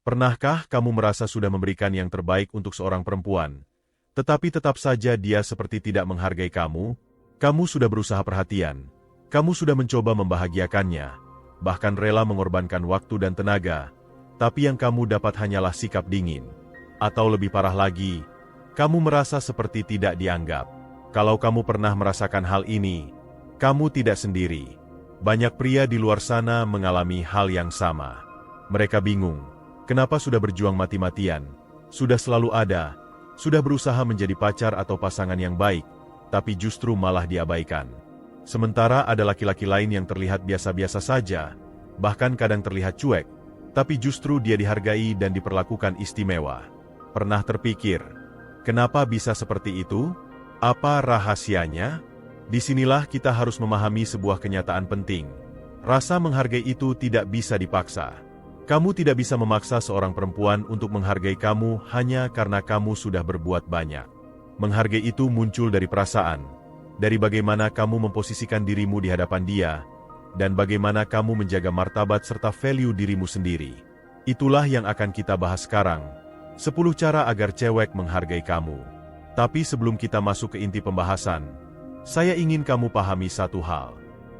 Pernahkah kamu merasa sudah memberikan yang terbaik untuk seorang perempuan, tetapi tetap saja dia seperti tidak menghargai kamu? Kamu sudah berusaha perhatian, kamu sudah mencoba membahagiakannya, bahkan rela mengorbankan waktu dan tenaga, tapi yang kamu dapat hanyalah sikap dingin. Atau lebih parah lagi, kamu merasa seperti tidak dianggap. Kalau kamu pernah merasakan hal ini, kamu tidak sendiri. Banyak pria di luar sana mengalami hal yang sama. Mereka bingung, kenapa sudah berjuang mati-matian, sudah selalu ada, sudah berusaha menjadi pacar atau pasangan yang baik, tapi justru malah diabaikan. Sementara ada laki-laki lain yang terlihat biasa-biasa saja, bahkan kadang terlihat cuek, tapi justru dia dihargai dan diperlakukan istimewa. Pernah terpikir, kenapa bisa seperti itu? Apa rahasianya? Disinilah kita harus memahami sebuah kenyataan penting. Rasa menghargai itu tidak bisa dipaksa. Kamu tidak bisa memaksa seorang perempuan untuk menghargai kamu hanya karena kamu sudah berbuat banyak. Menghargai itu muncul dari perasaan, dari bagaimana kamu memposisikan dirimu di hadapan dia, dan bagaimana kamu menjaga martabat serta value dirimu sendiri. Itulah yang akan kita bahas sekarang. 10 cara agar cewek menghargai kamu. Tapi sebelum kita masuk ke inti pembahasan, saya ingin kamu pahami satu hal.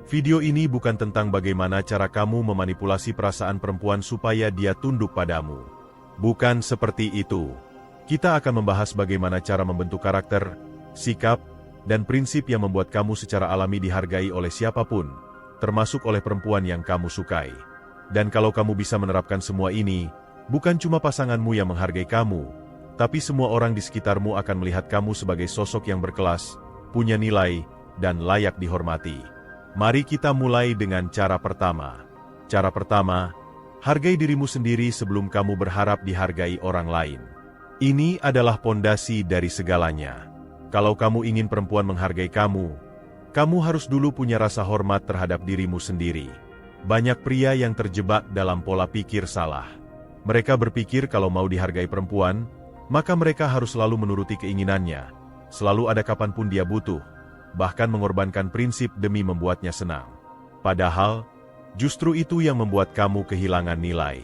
Video ini bukan tentang bagaimana cara kamu memanipulasi perasaan perempuan supaya dia tunduk padamu. Bukan seperti itu. Kita akan membahas bagaimana cara membentuk karakter, sikap, dan prinsip yang membuat kamu secara alami dihargai oleh siapapun, termasuk oleh perempuan yang kamu sukai. Dan kalau kamu bisa menerapkan semua ini, bukan cuma pasanganmu yang menghargai kamu, tapi semua orang di sekitarmu akan melihat kamu sebagai sosok yang berkelas, punya nilai, dan layak dihormati. Mari kita mulai dengan cara pertama. Cara pertama, hargai dirimu sendiri sebelum kamu berharap dihargai orang lain. Ini adalah pondasi dari segalanya. Kalau kamu ingin perempuan menghargai kamu, kamu harus dulu punya rasa hormat terhadap dirimu sendiri. Banyak pria yang terjebak dalam pola pikir salah. Mereka berpikir kalau mau dihargai perempuan, maka mereka harus selalu menuruti keinginannya, selalu ada kapanpun dia butuh, bahkan mengorbankan prinsip demi membuatnya senang. Padahal, justru itu yang membuat kamu kehilangan nilai.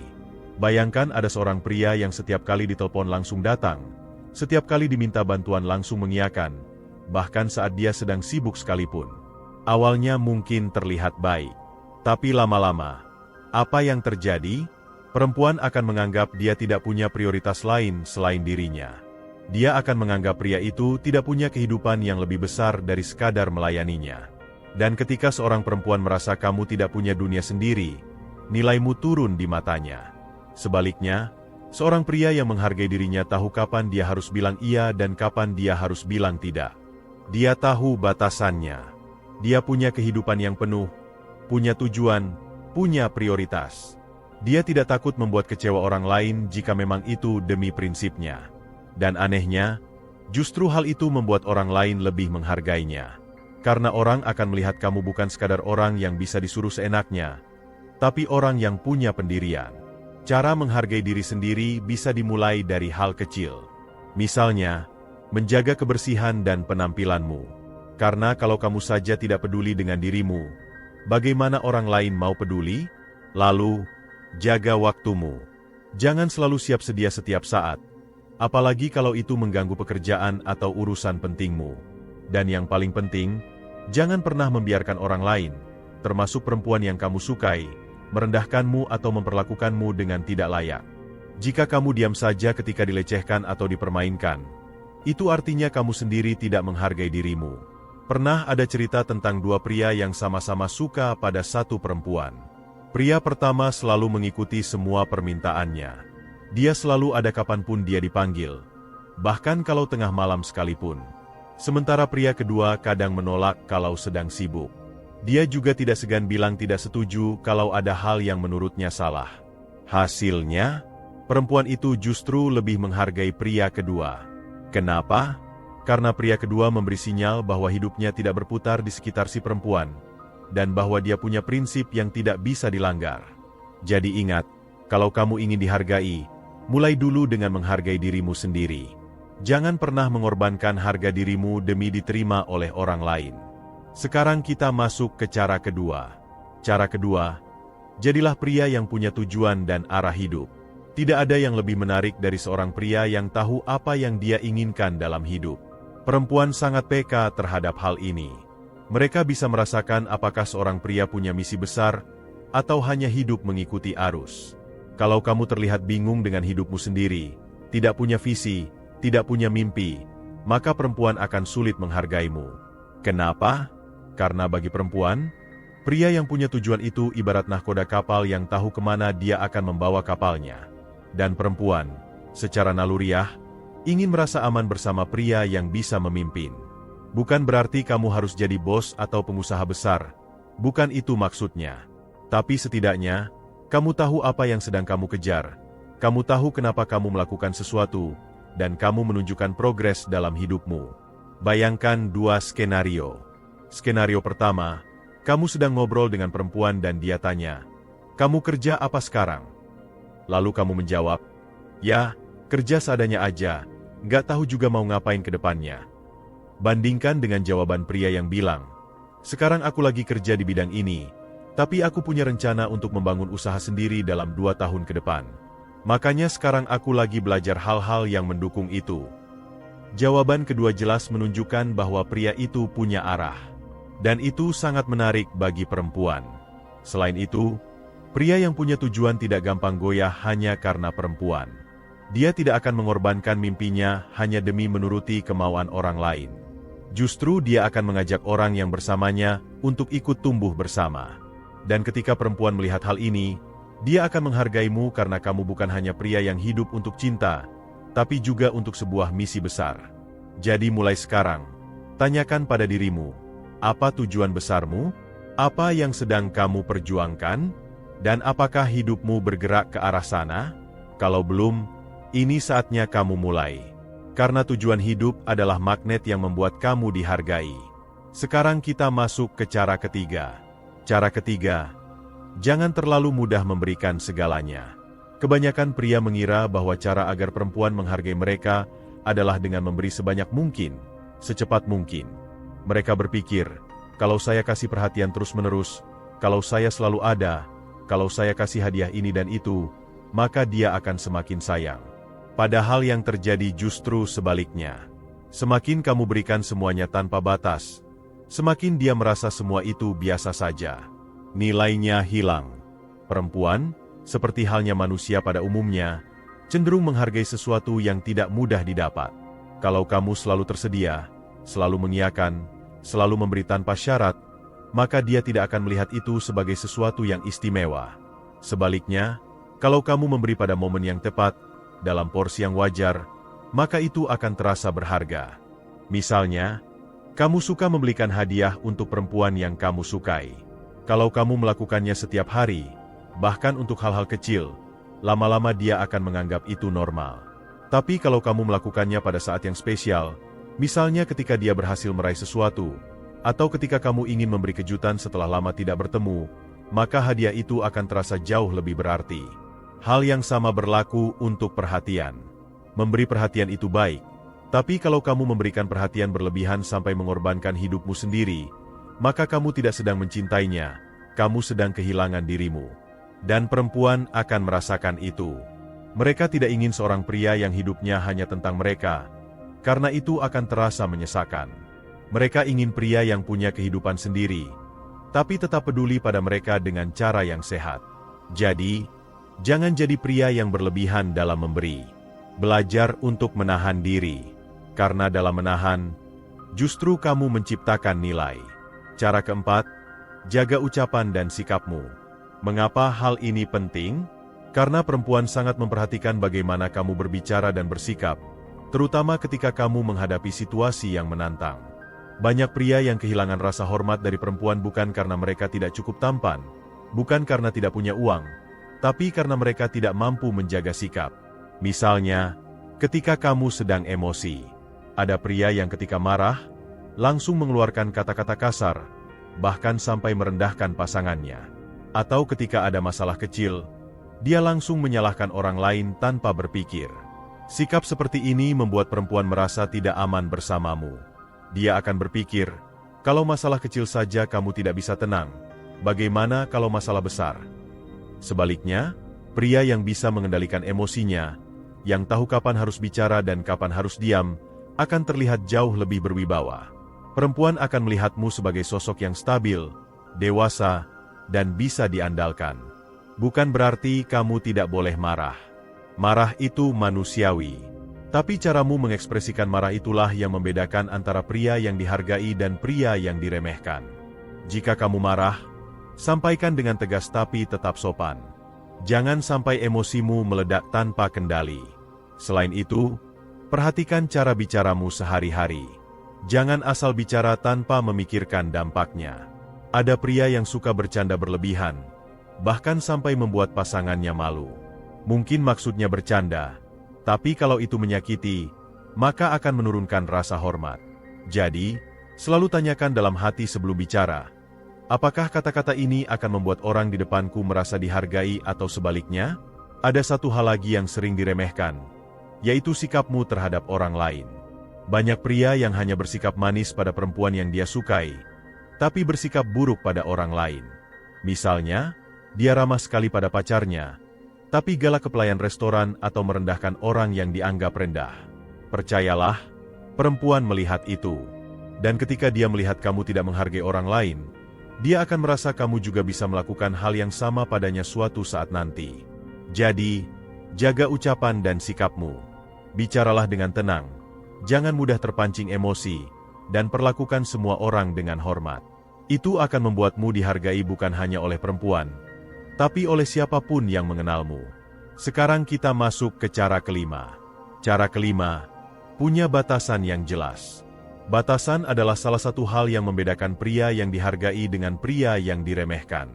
Bayangkan ada seorang pria yang setiap kali ditelepon langsung datang, setiap kali diminta bantuan langsung mengiyakan, bahkan saat dia sedang sibuk sekalipun. Awalnya mungkin terlihat baik, tapi lama-lama, apa yang terjadi? Perempuan akan menganggap dia tidak punya prioritas lain selain dirinya. Dia akan menganggap pria itu tidak punya kehidupan yang lebih besar dari sekadar melayaninya. Dan ketika seorang perempuan merasa kamu tidak punya dunia sendiri, nilaimu turun di matanya. Sebaliknya, seorang pria yang menghargai dirinya tahu kapan dia harus bilang iya dan kapan dia harus bilang tidak. Dia tahu batasannya. Dia punya kehidupan yang penuh, punya tujuan, punya prioritas. Dia tidak takut membuat kecewa orang lain jika memang itu demi prinsipnya. Dan anehnya, justru hal itu membuat orang lain lebih menghargainya. Karena orang akan melihat kamu bukan sekadar orang yang bisa disuruh seenaknya, tapi orang yang punya pendirian. Cara menghargai diri sendiri bisa dimulai dari hal kecil. Misalnya, menjaga kebersihan dan penampilanmu. Karena kalau kamu saja tidak peduli dengan dirimu, bagaimana orang lain mau peduli? Lalu, jaga waktumu. Jangan selalu siap sedia setiap saat, apalagi kalau itu mengganggu pekerjaan atau urusan pentingmu. Dan yang paling penting, jangan pernah membiarkan orang lain, termasuk perempuan yang kamu sukai, merendahkanmu atau memperlakukanmu dengan tidak layak. Jika kamu diam saja ketika dilecehkan atau dipermainkan, itu artinya kamu sendiri tidak menghargai dirimu. Pernah ada cerita tentang dua pria yang sama-sama suka pada satu perempuan. Pria pertama selalu mengikuti semua permintaannya. Dia selalu ada kapanpun dia dipanggil, bahkan kalau tengah malam sekalipun. Sementara pria kedua kadang menolak kalau sedang sibuk. Dia juga tidak segan bilang tidak setuju kalau ada hal yang menurutnya salah. Hasilnya, perempuan itu justru lebih menghargai pria kedua. Kenapa? Karena pria kedua memberi sinyal bahwa hidupnya tidak berputar di sekitar si perempuan, dan bahwa dia punya prinsip yang tidak bisa dilanggar. Jadi ingat, kalau kamu ingin dihargai, mulai dulu dengan menghargai dirimu sendiri. Jangan pernah mengorbankan harga dirimu demi diterima oleh orang lain. Sekarang kita masuk ke cara kedua. Cara kedua, jadilah pria yang punya tujuan dan arah hidup. Tidak ada yang lebih menarik dari seorang pria yang tahu apa yang dia inginkan dalam hidup. Perempuan sangat peka terhadap hal ini. Mereka bisa merasakan apakah seorang pria punya misi besar, atau hanya hidup mengikuti arus. Kalau kamu terlihat bingung dengan hidupmu sendiri, tidak punya visi, tidak punya mimpi, maka perempuan akan sulit menghargaimu. Kenapa? Karena bagi perempuan, pria yang punya tujuan itu ibarat nahkoda kapal yang tahu kemana dia akan membawa kapalnya. Dan perempuan, secara naluriah, ingin merasa aman bersama pria yang bisa memimpin. Bukan berarti kamu harus jadi bos atau pengusaha besar, bukan itu maksudnya. Tapi setidaknya, kamu tahu apa yang sedang kamu kejar, kamu tahu kenapa kamu melakukan sesuatu, dan kamu menunjukkan progres dalam hidupmu. Bayangkan dua skenario. Skenario pertama, kamu sedang ngobrol dengan perempuan dan dia tanya, "Kamu kerja apa sekarang?" Lalu kamu menjawab, "Ya, kerja seadanya aja, nggak tahu juga mau ngapain ke depannya." Bandingkan dengan jawaban pria yang bilang, "Sekarang aku lagi kerja di bidang ini, tapi aku punya rencana untuk membangun usaha sendiri dalam 2 tahun ke depan. Makanya sekarang aku lagi belajar hal-hal yang mendukung itu." Jawaban kedua jelas menunjukkan bahwa pria itu punya arah. Dan itu sangat menarik bagi perempuan. Selain itu, pria yang punya tujuan tidak gampang goyah hanya karena perempuan. Dia tidak akan mengorbankan mimpinya hanya demi menuruti kemauan orang lain. Justru dia akan mengajak orang yang bersamanya untuk ikut tumbuh bersama. Dan ketika perempuan melihat hal ini, dia akan menghargaimu karena kamu bukan hanya pria yang hidup untuk cinta, tapi juga untuk sebuah misi besar. Jadi mulai sekarang, tanyakan pada dirimu, apa tujuan besarmu? Apa yang sedang kamu perjuangkan? Dan apakah hidupmu bergerak ke arah sana? Kalau belum, ini saatnya kamu mulai. Karena tujuan hidup adalah magnet yang membuat kamu dihargai. Sekarang kita masuk ke cara ketiga. Cara ketiga, jangan terlalu mudah memberikan segalanya. Kebanyakan pria mengira bahwa cara agar perempuan menghargai mereka adalah dengan memberi sebanyak mungkin, secepat mungkin. Mereka berpikir, kalau saya kasih perhatian terus-menerus, kalau saya selalu ada, kalau saya kasih hadiah ini dan itu, maka dia akan semakin sayang. Padahal yang terjadi justru sebaliknya. Semakin kamu berikan semuanya tanpa batas, semakin dia merasa semua itu biasa saja. Nilainya hilang. Perempuan, seperti halnya manusia pada umumnya, cenderung menghargai sesuatu yang tidak mudah didapat. Kalau kamu selalu tersedia, selalu mengiyakan, selalu memberi tanpa syarat, maka dia tidak akan melihat itu sebagai sesuatu yang istimewa. Sebaliknya, kalau kamu memberi pada momen yang tepat, dalam porsi yang wajar, maka itu akan terasa berharga. Misalnya, kamu suka membelikan hadiah untuk perempuan yang kamu sukai. Kalau kamu melakukannya setiap hari, bahkan untuk hal-hal kecil, lama-lama dia akan menganggap itu normal. Tapi kalau kamu melakukannya pada saat yang spesial, misalnya ketika dia berhasil meraih sesuatu, atau ketika kamu ingin memberi kejutan setelah lama tidak bertemu, maka hadiah itu akan terasa jauh lebih berarti. Hal yang sama berlaku untuk perhatian. Memberi perhatian itu baik, tapi kalau kamu memberikan perhatian berlebihan sampai mengorbankan hidupmu sendiri, maka kamu tidak sedang mencintainya, kamu sedang kehilangan dirimu. Dan perempuan akan merasakan itu. Mereka tidak ingin seorang pria yang hidupnya hanya tentang mereka, karena itu akan terasa menyesakan. Mereka ingin pria yang punya kehidupan sendiri, tapi tetap peduli pada mereka dengan cara yang sehat. Jadi, jangan jadi pria yang berlebihan dalam memberi. Belajar untuk menahan diri, karena dalam menahan, justru kamu menciptakan nilai. Cara keempat, jaga ucapan dan sikapmu. Mengapa hal ini penting? Karena perempuan sangat memperhatikan bagaimana kamu berbicara dan bersikap, terutama ketika kamu menghadapi situasi yang menantang. Banyak pria yang kehilangan rasa hormat dari perempuan bukan karena mereka tidak cukup tampan, bukan karena tidak punya uang, tapi karena mereka tidak mampu menjaga sikap. Misalnya, ketika kamu sedang emosi, ada pria yang ketika marah, langsung mengeluarkan kata-kata kasar, bahkan sampai merendahkan pasangannya. Atau ketika ada masalah kecil, dia langsung menyalahkan orang lain tanpa berpikir. Sikap seperti ini membuat perempuan merasa tidak aman bersamamu. Dia akan berpikir, kalau masalah kecil saja kamu tidak bisa tenang, bagaimana kalau masalah besar? Sebaliknya, Pria yang bisa mengendalikan emosinya, yang tahu kapan harus bicara dan kapan harus diam, akan terlihat jauh lebih berwibawa. Perempuan akan melihatmu sebagai sosok yang stabil, dewasa, dan bisa diandalkan. Bukan berarti kamu tidak boleh marah. Marah itu manusiawi. Tapi caramu mengekspresikan marah itulah yang membedakan antara pria yang dihargai dan pria yang diremehkan. Jika kamu marah, sampaikan dengan tegas tapi tetap sopan. Jangan sampai emosimu meledak tanpa kendali. Selain itu, perhatikan cara bicaramu sehari-hari. Jangan asal bicara tanpa memikirkan dampaknya. Ada pria yang suka bercanda berlebihan, bahkan sampai membuat pasangannya malu. Mungkin maksudnya bercanda, tapi kalau itu menyakiti, maka akan menurunkan rasa hormat. Jadi, selalu tanyakan dalam hati sebelum bicara. Apakah kata-kata ini akan membuat orang di depanku merasa dihargai atau sebaliknya? Ada satu hal lagi yang sering diremehkan, yaitu sikapmu terhadap orang lain. Banyak pria yang hanya bersikap manis pada perempuan yang dia sukai, tapi bersikap buruk pada orang lain. Misalnya, dia ramah sekali pada pacarnya, tapi galak ke pelayan restoran atau merendahkan orang yang dianggap rendah. Percayalah, perempuan melihat itu. Dan ketika dia melihat kamu tidak menghargai orang lain, dia akan merasa kamu juga bisa melakukan hal yang sama padanya suatu saat nanti. Jadi, jaga ucapan dan sikapmu. Bicaralah dengan tenang, jangan mudah terpancing emosi, dan perlakukan semua orang dengan hormat. Itu akan membuatmu dihargai bukan hanya oleh perempuan, tapi oleh siapapun yang mengenalmu. Sekarang kita masuk ke cara kelima. Cara kelima, punya batasan yang jelas. Batasan adalah salah satu hal yang membedakan pria yang dihargai dengan pria yang diremehkan.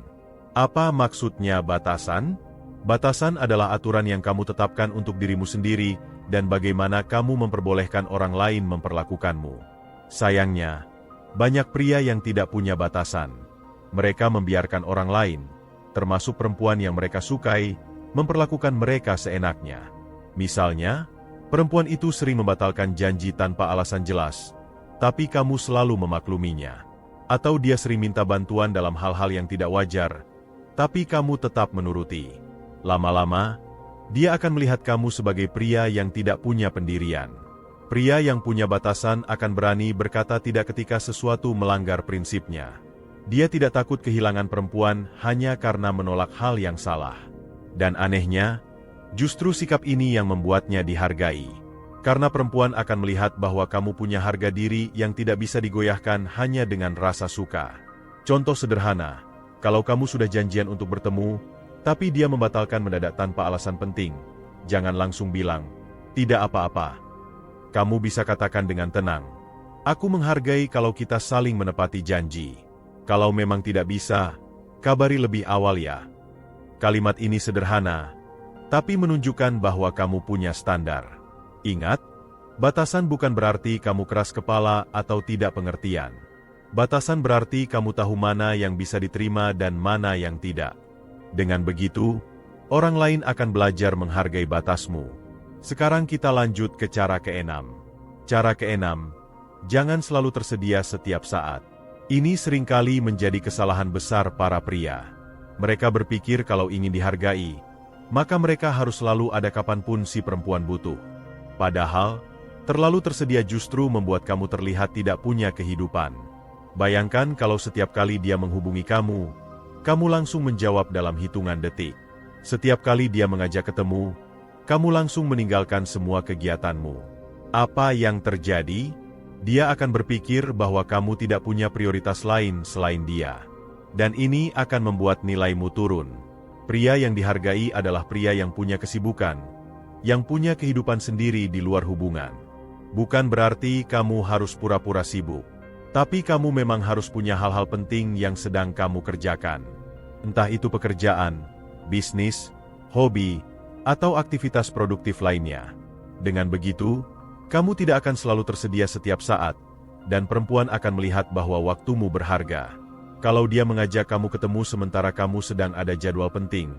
Apa maksudnya batasan? Batasan adalah aturan yang kamu tetapkan untuk dirimu sendiri dan bagaimana kamu memperbolehkan orang lain memperlakukanmu. Sayangnya, banyak pria yang tidak punya batasan. Mereka membiarkan orang lain, termasuk perempuan yang mereka sukai, memperlakukan mereka seenaknya. Misalnya, perempuan itu sering membatalkan janji tanpa alasan jelas, tapi kamu selalu memakluminya. Atau dia sering minta bantuan dalam hal-hal yang tidak wajar, tapi kamu tetap menuruti. Lama-lama, dia akan melihat kamu sebagai pria yang tidak punya pendirian. Pria yang punya batasan akan berani berkata tidak ketika sesuatu melanggar prinsipnya. Dia tidak takut kehilangan perempuan hanya karena menolak hal yang salah. Dan anehnya, justru sikap ini yang membuatnya dihargai. Karena perempuan akan melihat bahwa kamu punya harga diri yang tidak bisa digoyahkan hanya dengan rasa suka. Contoh sederhana, kalau kamu sudah janjian untuk bertemu, tapi dia membatalkan mendadak tanpa alasan penting, jangan langsung bilang, "Tidak apa-apa." Kamu bisa katakan dengan tenang, "Aku menghargai kalau kita saling menepati janji. Kalau memang tidak bisa, kabari lebih awal ya." Kalimat ini sederhana, tapi menunjukkan bahwa kamu punya standar. Ingat, batasan bukan berarti kamu keras kepala atau tidak pengertian. Batasan berarti kamu tahu mana yang bisa diterima dan mana yang tidak. Dengan begitu, orang lain akan belajar menghargai batasmu. Sekarang kita lanjut ke cara keenam. Cara keenam, jangan selalu tersedia setiap saat. Ini seringkali menjadi kesalahan besar para pria. Mereka berpikir kalau ingin dihargai, maka mereka harus selalu ada kapanpun si perempuan butuh. Padahal, terlalu tersedia justru membuat kamu terlihat tidak punya kehidupan. Bayangkan kalau setiap kali dia menghubungi kamu langsung menjawab dalam hitungan detik. Setiap kali dia mengajak ketemu, kamu langsung meninggalkan semua kegiatanmu. Apa yang terjadi? Dia akan berpikir bahwa kamu tidak punya prioritas lain selain dia. Dan ini akan membuat nilaimu turun. Pria yang dihargai adalah pria yang punya kesibukan, yang punya kehidupan sendiri di luar hubungan. Bukan berarti kamu harus pura-pura sibuk, tapi kamu memang harus punya hal-hal penting yang sedang kamu kerjakan. Entah itu pekerjaan, bisnis, hobi, atau aktivitas produktif lainnya. Dengan begitu, kamu tidak akan selalu tersedia setiap saat, dan perempuan akan melihat bahwa waktumu berharga. Kalau dia mengajak kamu ketemu sementara kamu sedang ada jadwal penting,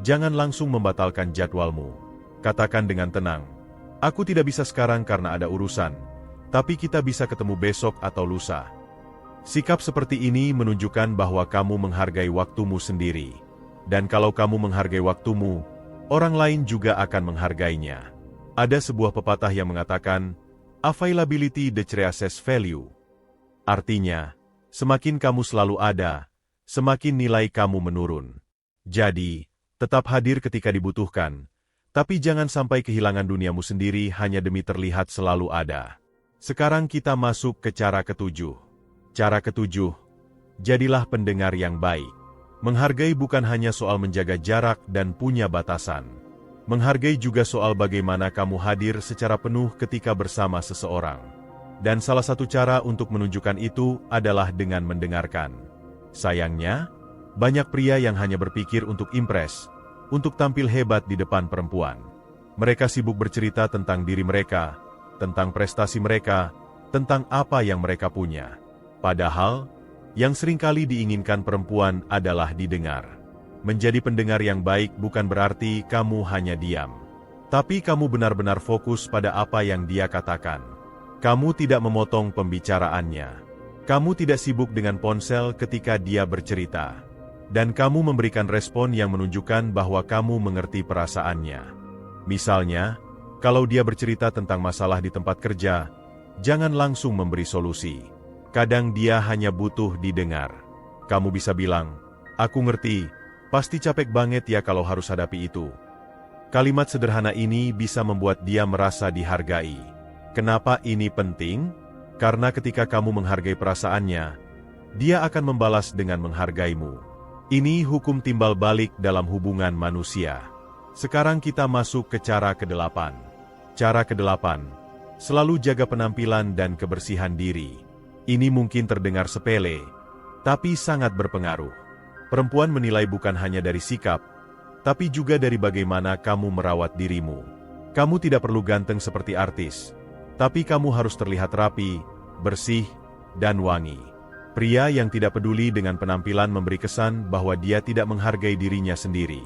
jangan langsung membatalkan jadwalmu. Katakan dengan tenang, "Aku tidak bisa sekarang karena ada urusan, tapi kita bisa ketemu besok atau lusa." Sikap seperti ini menunjukkan bahwa kamu menghargai waktumu sendiri. Dan kalau kamu menghargai waktumu, orang lain juga akan menghargainya. Ada sebuah pepatah yang mengatakan, availability decreases value. Artinya, semakin kamu selalu ada, semakin nilai kamu menurun. Jadi, tetap hadir ketika dibutuhkan, tapi jangan sampai kehilangan duniamu sendiri hanya demi terlihat selalu ada. Sekarang kita masuk ke cara ketujuh. Cara ketujuh, jadilah pendengar yang baik. Menghargai bukan hanya soal menjaga jarak dan punya batasan. Menghargai juga soal bagaimana kamu hadir secara penuh ketika bersama seseorang. Dan salah satu cara untuk menunjukkan itu adalah dengan mendengarkan. Sayangnya, banyak pria yang hanya berpikir untuk impress, untuk tampil hebat di depan perempuan. Mereka sibuk bercerita tentang diri mereka, tentang prestasi mereka, tentang apa yang mereka punya. Padahal, yang seringkali diinginkan perempuan adalah didengar. Menjadi pendengar yang baik bukan berarti kamu hanya diam. Tapi kamu benar-benar fokus pada apa yang dia katakan. Kamu tidak memotong pembicaraannya. Kamu tidak sibuk dengan ponsel ketika dia bercerita. Dan kamu memberikan respon yang menunjukkan bahwa kamu mengerti perasaannya. Misalnya, kalau dia bercerita tentang masalah di tempat kerja, jangan langsung memberi solusi. Kadang dia hanya butuh didengar. Kamu bisa bilang, aku ngerti, pasti capek banget ya kalau harus hadapi itu. Kalimat sederhana ini bisa membuat dia merasa dihargai. Kenapa ini penting? Karena ketika kamu menghargai perasaannya, dia akan membalas dengan menghargaimu. Ini hukum timbal balik dalam hubungan manusia. Sekarang kita masuk ke cara ke-8. Cara ke-8, selalu jaga penampilan dan kebersihan diri. Ini mungkin terdengar sepele, tapi sangat berpengaruh. Perempuan menilai bukan hanya dari sikap, tapi juga dari bagaimana kamu merawat dirimu. Kamu tidak perlu ganteng seperti artis, tapi kamu harus terlihat rapi, bersih, dan wangi. Pria yang tidak peduli dengan penampilan memberi kesan bahwa dia tidak menghargai dirinya sendiri.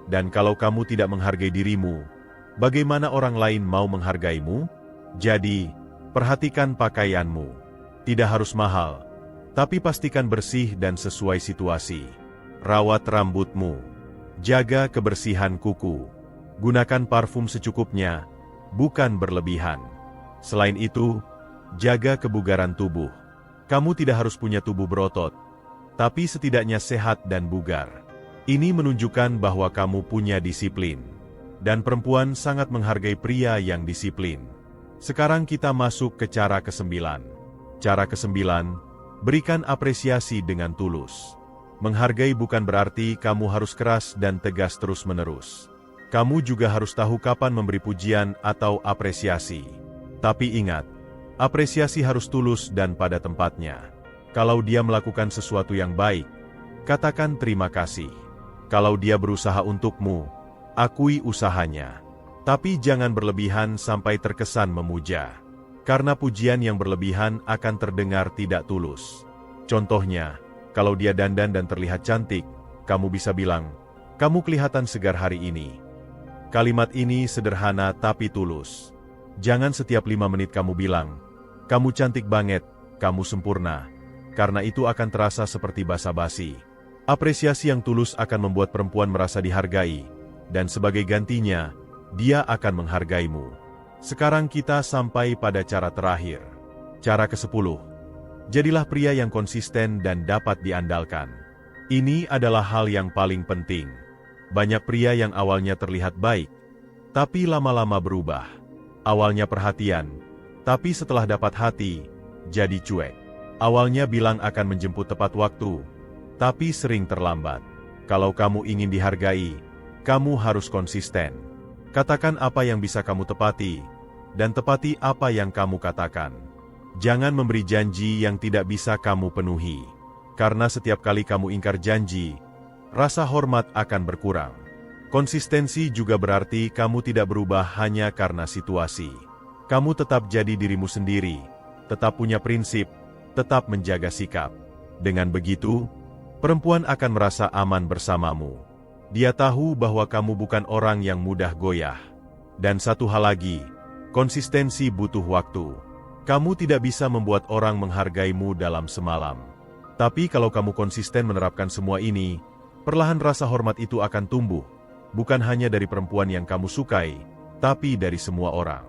Dan kalau kamu tidak menghargai dirimu, bagaimana orang lain mau menghargaimu? Jadi, perhatikan pakaianmu. Tidak harus mahal, tapi pastikan bersih dan sesuai situasi. Rawat rambutmu. Jaga kebersihan kuku. Gunakan parfum secukupnya, bukan berlebihan. Selain itu, jaga kebugaran tubuh. Kamu tidak harus punya tubuh berotot, tapi setidaknya sehat dan bugar. Ini menunjukkan bahwa kamu punya disiplin. Dan perempuan sangat menghargai pria yang disiplin. Sekarang kita masuk ke cara ke-9. Cara ke-9, berikan apresiasi dengan tulus. Menghargai bukan berarti kamu harus keras dan tegas terus-menerus. Kamu juga harus tahu kapan memberi pujian atau apresiasi. Tapi ingat, apresiasi harus tulus dan pada tempatnya. Kalau dia melakukan sesuatu yang baik, katakan terima kasih. Kalau dia berusaha untukmu, akui usahanya. Tapi jangan berlebihan sampai terkesan memuja. Karena pujian yang berlebihan akan terdengar tidak tulus. Contohnya, kalau dia dandan dan terlihat cantik, kamu bisa bilang, kamu kelihatan segar hari ini. Kalimat ini sederhana tapi tulus. Jangan setiap 5 menit kamu bilang, kamu cantik banget, kamu sempurna. Karena itu akan terasa seperti basa-basi. Apresiasi yang tulus akan membuat perempuan merasa dihargai, dan sebagai gantinya, dia akan menghargaimu. Sekarang kita sampai pada cara terakhir. Cara ke-10. Jadilah pria yang konsisten dan dapat diandalkan. Ini adalah hal yang paling penting. Banyak pria yang awalnya terlihat baik, tapi lama-lama berubah. Awalnya perhatian, tapi setelah dapat hati, jadi cuek. Awalnya bilang akan menjemput tepat waktu, tapi sering terlambat. Kalau kamu ingin dihargai, kamu harus konsisten. Katakan apa yang bisa kamu tepati, dan tepati apa yang kamu katakan. Jangan memberi janji yang tidak bisa kamu penuhi. Karena setiap kali kamu ingkar janji, rasa hormat akan berkurang. Konsistensi juga berarti kamu tidak berubah hanya karena situasi. Kamu tetap jadi dirimu sendiri, tetap punya prinsip, tetap menjaga sikap. Dengan begitu, perempuan akan merasa aman bersamamu. Dia tahu bahwa kamu bukan orang yang mudah goyah. Dan satu hal lagi, konsistensi butuh waktu. Kamu tidak bisa membuat orang menghargaimu dalam semalam. Tapi kalau kamu konsisten menerapkan semua ini, perlahan rasa hormat itu akan tumbuh. bukan hanya dari perempuan yang kamu sukai, tapi dari semua orang.